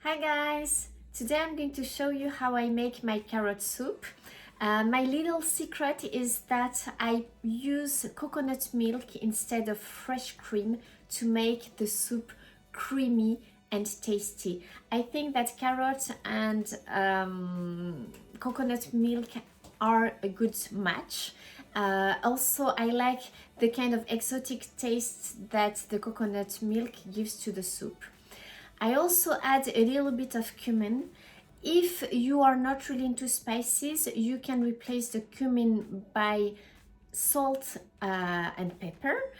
Hi guys! Today I'm going to show you how I make my carrot soup. My little secret is that I use coconut milk instead of fresh cream to make the soup creamy and tasty. I think that carrot and coconut milk are a good match. Also, I like the kind of exotic taste that the coconut milk gives to the soup. I also add a little bit of cumin. If you are not really into spices, you can replace the cumin by salt and pepper.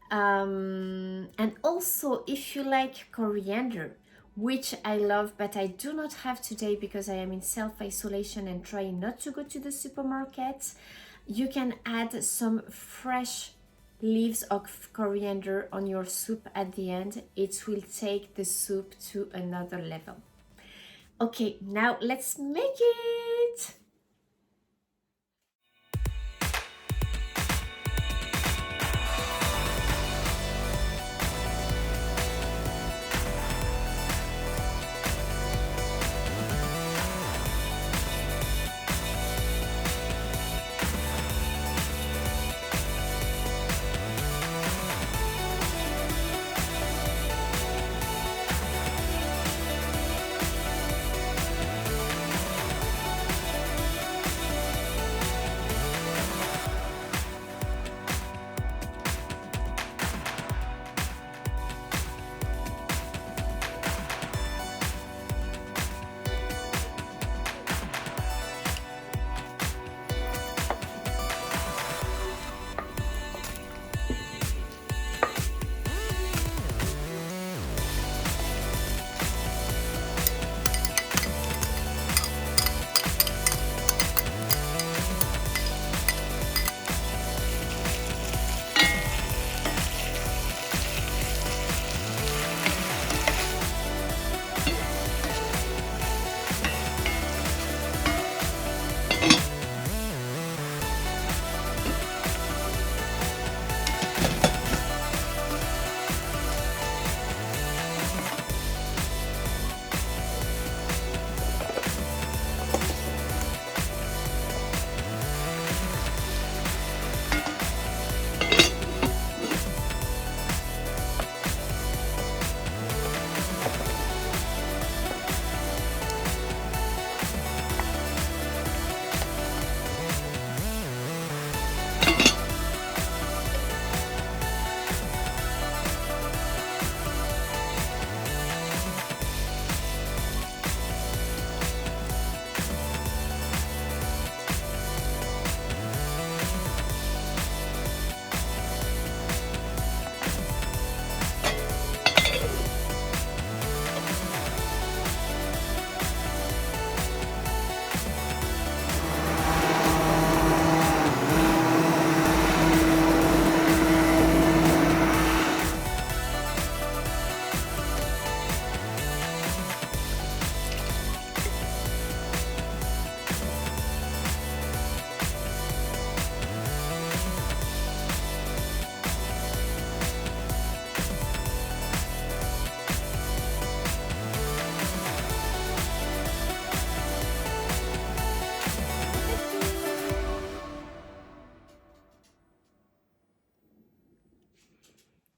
And also, if you like coriander, which I love, but I do not have today because I am in self-isolation and trying not to go to the supermarket, you can add some fresh leaves of coriander on your soup at the end. It will take the soup to another level. Okay, now let's make it!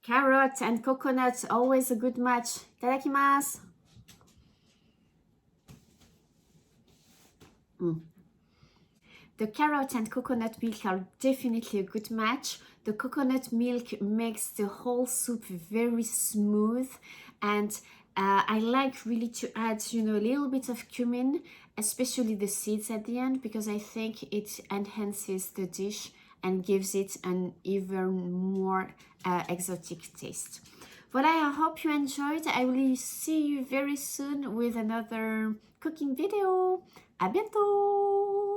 Carrot and coconut, always a good match. Itadakimasu! The carrot and coconut milk are definitely a good match. The coconut milk makes the whole soup very smooth, and I like really to add, a little bit of cumin, especially the seeds at the end, because I think it enhances the dish and gives it an even more exotic taste. But I hope you enjoyed. I will see you very soon with another cooking video. À bientôt!